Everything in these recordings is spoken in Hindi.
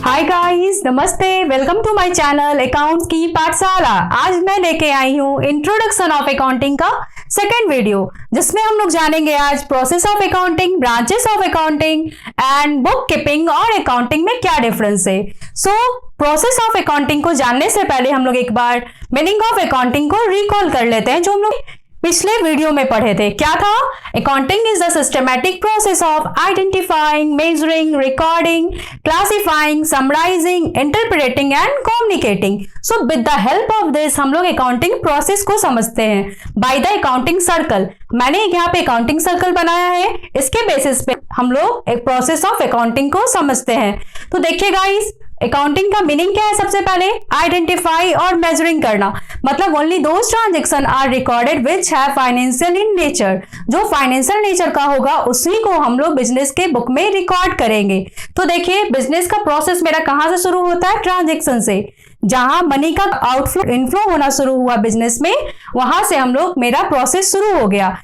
हाय गाइस, नमस्ते। Welcome to my channel accounts की पाठशाला। आज मैं लेके आई हूँ इंट्रोडक्शन ऑफ अकाउंटिंग का सेकेंड वीडियो, जिसमें हम लोग जानेंगे आज process of accounting, branches of accounting and book keeping और अकाउंटिंग में क्या डिफरेंस है। प्रोसेस ऑफ अकाउंटिंग को जानने से पहले हम लोग एक बार मीनिंग ऑफ अकाउंटिंग को रिकॉल कर लेते हैं, जो हम लोग पिछले वीडियो में पढ़े थे। क्या था? Accounting is the systematic process of identifying, measuring, recording, classifying, summarising, interpreting and communicating. So with the help of this हम लोग अकाउंटिंग प्रोसेस को समझते हैं बाय द अकाउंटिंग सर्कल। मैंने यहाँ पे अकाउंटिंग सर्कल बनाया है, इसके बेसिस पे हम लोग एक प्रोसेस ऑफ अकाउंटिंग को समझते हैं। तो देखिए गाइस, अकाउंटिंग का मीनिंग क्या है? सबसे पहले आइडेंटिफाई और मेजरिंग करना, मतलब only those transaction are recorded which है फाइनेंशियल इन नेचर। जो फाइनेंशियल नेचर का होगा उसी को हम लोग बिजनेस के बुक में रिकॉर्ड करेंगे। तो देखिए, बिजनेस का प्रोसेस मेरा कहां से शुरू होता है? ट्रांजेक्शन से। जहां मनी का आउटफ्लो इनफ्लो होना शुरू हुआ बिजनेस में, वहां से हम लोग मेरा प्रोसेस शुरू हो गया।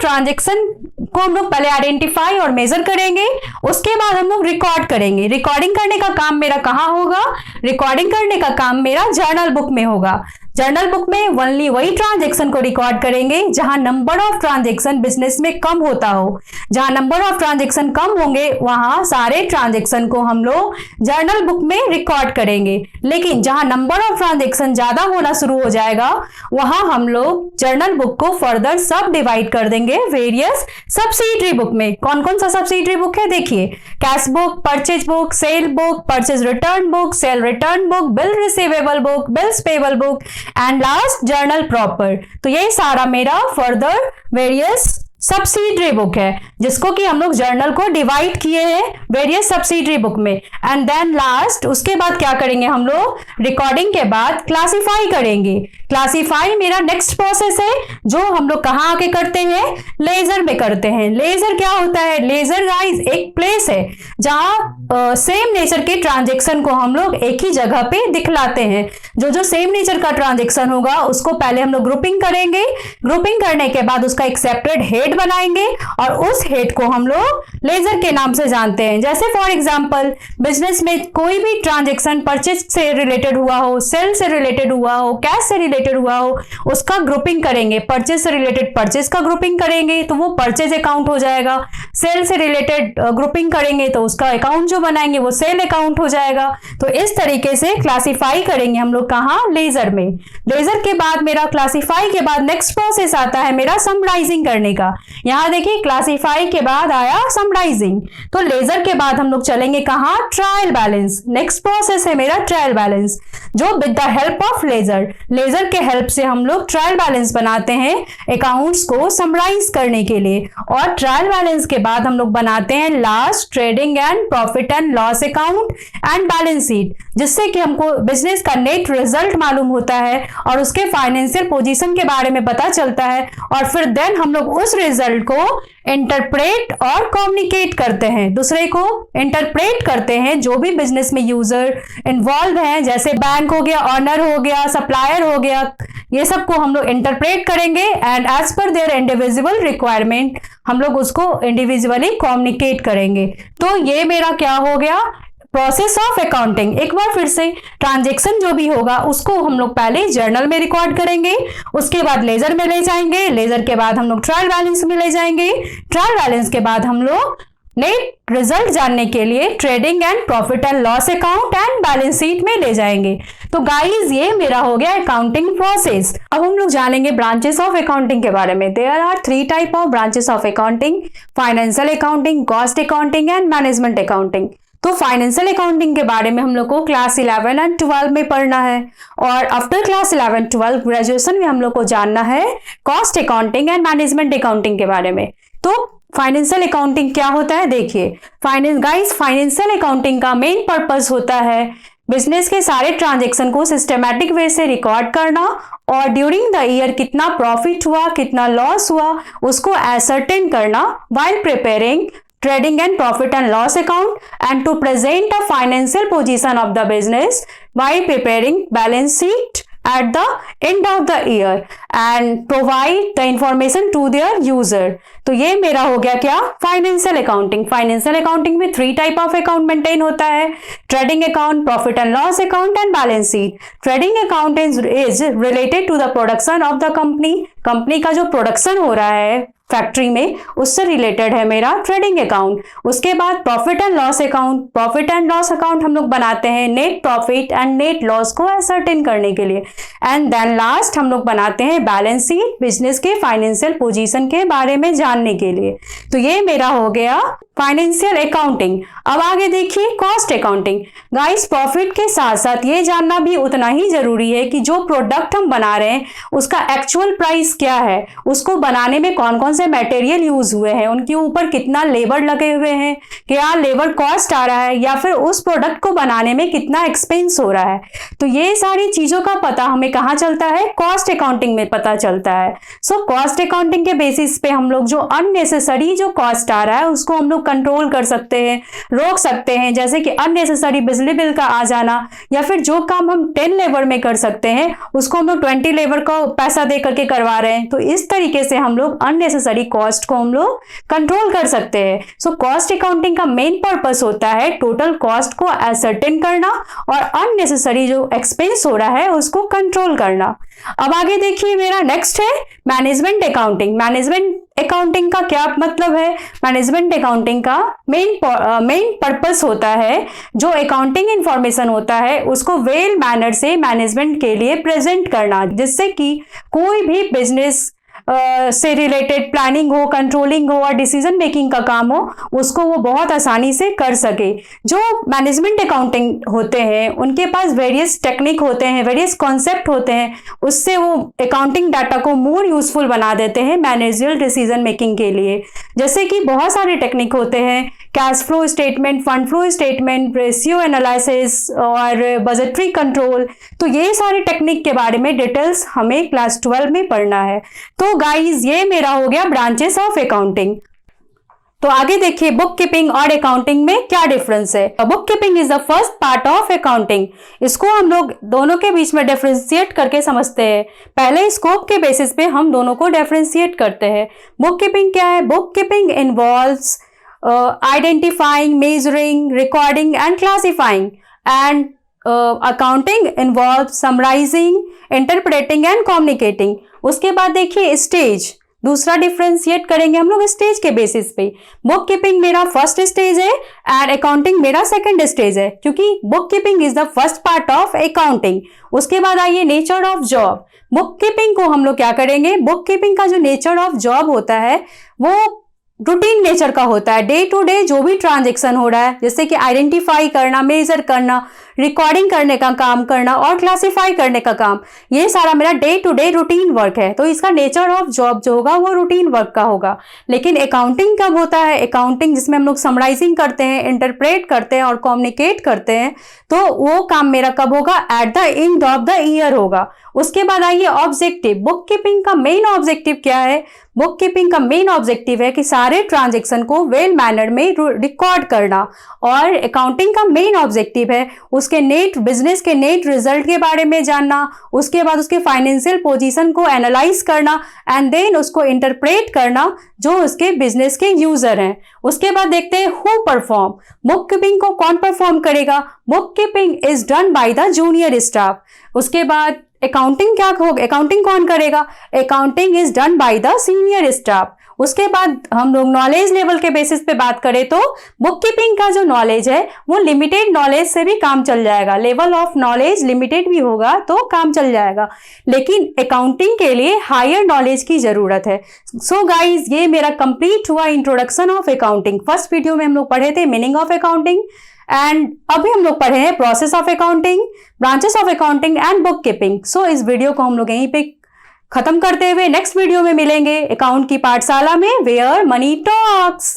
ट्रांजेक्शन को हम लोग पहले आइडेंटिफाई और मेजर करेंगे, उसके बाद हम लोग रिकॉर्ड करेंगे। रिकॉर्डिंग करने का काम मेरा कहां होगा? रिकॉर्डिंग करने का काम मेरा जर्नल बुक में होगा। जर्नल बुक में ओनली वही ट्रांजेक्शन को रिकॉर्ड करेंगे जहां नंबर ऑफ ट्रांजेक्शन बिजनेस में कम होता हो। जहां नंबर ऑफ ट्रांजेक्शन कम होंगे वहां सारे ट्रांजेक्शन को हम लोग जर्नल बुक में रिकॉर्ड करेंगे। लेकिन जहां नंबर ऑफ ट्रांजेक्शन ज्यादा होना शुरू हो जाएगा, वहां हम लोग जर्नल बुक को फर्दर सब डिवाइड कर देंगे वेरियस सब्सिडरी बुक में। कौन कौन सा सब्सिडरी बुक है? देखिए, cash book, purchase book, cell book, purchase return book, cell return book, bill receivable book, bills payable book and last journal proper. तो ये सारा मेरा फर्दर वेरियस सब्सिडरी बुक है, जिसको कि हम लोग जर्नल को डिवाइड किए हैं वेरियस सब्सिडरी बुक में। एंड देन लास्ट उसके बाद क्या करेंगे? हम लोग रिकॉर्डिंग के बाद क्लासिफाई करेंगे। क्लासिफाई मेरा नेक्स्ट प्रोसेस है, जो हम लोग कहाँ आके करते हैं? लेजर में करते हैं। लेजर क्या होता है? लेजर गाइस एक प्लेस है जहां सेम नेचर के ट्रांजेक्शन को हम लोग एक ही जगह पे दिखलाते हैं। जो सेम नेचर का ट्रांजेक्शन होगा उसको पहले हम लोग ग्रुपिंग करेंगे। ग्रुपिंग करने के बाद उसका एक सेपरेट हेड बनाएंगे और उस हेड को हम लोग लेजर के नाम से जानते हैं। जैसे फॉर एग्जांपल, बिजनेस में कोई भी ट्रांजेक्शन परचेज से रिलेटेड हुआ हो, सेल से रिलेटेड हुआ हो, कैश से रिलेटेड हुआ हो, उसका ग्रुपिंग करेंगे। परचेज से रिलेटेड परचेज का ग्रुपिंग करेंगे तो वो परचेज अकाउंट हो जाएगा। सेल से रिलेटेड ग्रुपिंग करेंगे तो उसका अकाउंट जो बनाएंगे वो सेल अकाउंट हो जाएगा। तो इस तरीके से क्लासिफाई करेंगे हम लोग। कहां? लेजर में। लेजर के बाद मेरा क्लासिफाई के बाद नेक्स्ट प्रोसेस आता है मेरा समराइजिंग करने का। यहां देखिए, क्लासिफाई के बाद आया समराइजिंग। तो लेजर के बाद हम लोग चलेंगे कहां? Trial balance. नेक्स्ट प्रोसेस है मेरा ट्रायल बैलेंस, जो with the help of ledger, ledger के हेल्प से हम लोग ट्रायल बैलेंस बनाते हैं अकाउंट्स को समराइज करने के लिए। और ट्रायल बैलेंस के बाद हम लोग बनाते हैं last trading and profit and loss account and balance sheet, जिससे कि हमको बिजनेस का नेट रिजल्ट मालूम होता है और उसके फाइनेंशियल पोजीशन के बारे में पता चलता है। और फिर देन हम लोग उस रिजल्ट को इंटरप्रेट और कम्युनिकेट करते हैं, दूसरे को इंटरप्रेट करते हैं। जो भी बिजनेस में यूजर इन्वॉल्व हैं, जैसे बैंक हो गया, ऑनर हो गया, सप्लायर हो गया, ये सब को हम लोग इंटरप्रेट करेंगे and as per their individual requirement हम लोग उसको इंडिविजुअली कम्युनिकेट करेंगे। तो ये मेरा क्या हो गया? Process of accounting. एक बार फिर से, ट्रांजेक्शन जो भी होगा उसको हम लोग पहले जर्नल में रिकॉर्ड करेंगे, उसके बाद लेजर में ले जाएंगे, लेजर के बाद हम लोग ट्रायल बैलेंस में ले जाएंगे, ट्रायल बैलेंस के बाद हम लोग नेट रिजल्ट जानने के लिए trading and profit and loss account and balance sheet में ले जाएंगे। तो गाइस, ये मेरा हो गया अकाउंटिंग प्रोसेस। अब हम लोग जानेंगे ब्रांचेस ऑफ अकाउंटिंग के बारे में। There are 3 type of branches of accounting: financial accounting, cost accounting and management accounting. तो फाइनेंशियल अकाउंटिंग के बारे में हम लोग को क्लास 11 एंड 12 में पढ़ना है, और आफ्टर क्लास 11 12 ग्रेजुएशन में हम लोग को जानना है cost accounting and management accounting के बारे में। तो फाइनेंशियल अकाउंटिंग क्या होता है? देखिए फाइनेंशियल अकाउंटिंग का मेन पर्पस होता है बिजनेस के सारे ट्रांजेक्शन को सिस्टमैटिक वे से रिकॉर्ड करना और ड्यूरिंग द ईयर कितना प्रॉफिट हुआ, कितना लॉस हुआ, उसको एसर्टेन करना while preparing trading and profit and loss account, and to present a financial position of the business by preparing balance sheet at the end of the year and provide the information to their user. तो ये मेरा हो गया क्या, फाइनेंशियल अकाउंटिंग। फाइनेंशियल अकाउंटिंग में 3 टाइप ऑफ अकाउंट मेंटेन होता है, trading account, profit and loss account and balance sheet. Trading account is related to the production of the company. Company का जो प्रोडक्शन हो रहा है फैक्ट्री में, उससे रिलेटेड है मेरा ट्रेडिंग अकाउंट। उसके बाद profit and loss account. Profit and loss account हम लोग बनाते हैं net profit and net loss को असर्टेन करने के लिए। एंड देन लास्ट हम लोग बनाते हैं बैलेंस शीट, बिजनेस के फाइनेंशियल पोजीशन के बारे में जानने के लिए। तो ये मेरा हो गया फाइनेंशियल अकाउंटिंग। अब आगे देखिए कॉस्ट अकाउंटिंग। गाइस, प्रॉफिट के साथ साथ ये जानना भी उतना ही जरूरी है कि जो प्रोडक्ट हम बना रहे हैं उसका एक्चुअल प्राइस क्या है, उसको बनाने में कौन कौन से मटेरियल यूज हुए हैं, उनके ऊपर कितना लेबर लगे हुए हैं, क्या लेबर कॉस्ट आ रहा है, या फिर उस प्रोडक्ट को बनाने में कितना एक्सपेंस हो रहा है। तो ये सारी चीजों का पता हमें कहाँ चलता है, कॉस्ट अकाउंटिंग में पता चलता है। सो कॉस्ट अकाउंटिंग के बेसिस पे हम लोग जो अननेसेसरी जो कॉस्ट आ रहा है उसको हम लोग कंट्रोल कर सकते हैं, रोक सकते हैं। जैसे कि अननेसेसरी बिजली बिल का आ जाना, या फिर जो काम हम 10 लेबर में कर सकते हैं उसको हम लोग 20 लेबर को पैसा दे करके करवा रहे हैं। तो इस तरीके से हम लोग अननेसेसरी कॉस्ट को हम लोग कंट्रोल कर सकते हैं। सो कॉस्ट अकाउंटिंग का मेन पर्पस होता है टोटल कॉस्ट को असर्टेन करना और अननेसेसरी जो एक्सपेंस हो रहा है उसको कंट्रोल करना। अब आगे देखिए मेरा नेक्स्ट है मैनेजमेंट अकाउंटिंग। मैनेजमेंट अकाउंटिंग का क्या मतलब है? मैनेजमेंट अकाउंटिंग का मेन पर्पस होता है जो अकाउंटिंग इंफॉर्मेशन होता है उसको वेल मैनर से मैनेजमेंट के लिए प्रेजेंट करना, जिससे कि कोई भी बिजनेस से रिलेटेड प्लानिंग हो, कंट्रोलिंग हो और डिसीजन मेकिंग का काम हो, उसको वो बहुत आसानी से कर सके। जो मैनेजमेंट अकाउंटिंग होते हैं उनके पास वेरियस टेक्निक होते हैं, वेरियस कॉन्सेप्ट होते हैं, उससे वो अकाउंटिंग डाटा को मोर यूजफुल बना देते हैं मैनेजरियल डिसीजन मेकिंग के लिए। जैसे कि बहुत सारे टेक्निक होते हैं, cash flow statement, fund flow statement, ratio analysis और बजटरी कंट्रोल। तो ये सारे टेक्निक के बारे में डिटेल्स हमें क्लास 12 में पढ़ना है। तो गाइज ये मेरा हो गया ब्रांचेस ऑफ अकाउंटिंग। तो आगे देखिए बुक कीपिंग और अकाउंटिंग में क्या डिफरेंस है। Book keeping is the first part of accounting. इसको हम लोग दोनों के बीच में डिफरेंशिएट करके समझते हैं। पहले स्कोप के बेसिस पे हम दोनों को डिफरेंशिएट करते हैं। बुक कीपिंग क्या है? Book keeping involves identifying, measuring, recording and classifying, and accounting involves summarizing, interpreting and communicating। उसके बाद देखिए स्टेज, दूसरा डिफरेंशिएट करेंगे हम लोग स्टेज के बेसिस पे। बुक कीपिंग मेरा फर्स्ट स्टेज है एंड अकाउंटिंग मेरा सेकंड स्टेज है, क्योंकि book keeping is the first part of accounting. उसके बाद आइए nature of job. Book keeping को हम लोग क्या करेंगे, बुक कीपिंग का जो नेचर ऑफ जॉब होता है वो रूटीन नेचर का होता है। डे टू डे जो भी ट्रांजेक्शन हो रहा है, जैसे कि आइडेंटिफाई करना, मेजर करना, रिकॉर्डिंग करने का काम करना और क्लासिफाई करने का काम, ये सारा मेरा day to day routine work है। तो इसका नेचर ऑफ जॉब जो होगा वो रूटीन वर्क का होगा। लेकिन अकाउंटिंग कब होता है? अकाउंटिंग जिसमें हम लोग समराइजिंग करते हैं, इंटरप्रेट करते हैं और कम्युनिकेट करते हैं, तो वो काम मेरा कब होगा? At the end of the year होगा। उसके बाद आइए ऑब्जेक्टिव। बुक कीपिंग का मेन ऑब्जेक्टिव क्या है? बुक कीपिंग का मेन ऑब्जेक्टिव है कि सारे ट्रांजेक्शन को वेल मैनर में रिकॉर्ड करना, और अकाउंटिंग का मेन ऑब्जेक्टिव है उसके नेट बिजनेस के नेट रिजल्ट के बारे में जानना, उसके बाद उसके फाइनेंशियल पोजीशन को एनालाइज करना एंड देन उसको इंटरप्रेट करना जो उसके बिजनेस के यूजर हैं। उसके बाद देखते हैं हु परफॉर्म। बुक कीपिंग को कौन परफॉर्म करेगा? Book keeping is done by the junior staff. उसके बाद अकाउंटिंग क्या होगा? अकाउंटिंग कौन करेगा? Accounting is done by the senior staff. उसके बाद हम लोग नॉलेज लेवल के बेसिस पे बात करें तो बुक कीपिंग का जो नॉलेज है वो लिमिटेड नॉलेज से भी काम चल जाएगा। लेवल ऑफ नॉलेज लिमिटेड भी होगा तो काम चल जाएगा, लेकिन अकाउंटिंग के लिए हायर नॉलेज की जरूरत है। सो गाइज ये मेरा कंप्लीट हुआ introduction of accounting. First video में हम लोग पढ़े थे मीनिंग ऑफ अकाउंटिंग, एंड अभी हम लोग पढ़े हैं process of accounting, branches of accounting and book keeping. So इस वीडियो को हम लोग यहीं पे खत्म करते हुए नेक्स्ट वीडियो में मिलेंगे अकाउंट की पाठशाला में, वेयर मनी टॉक्स।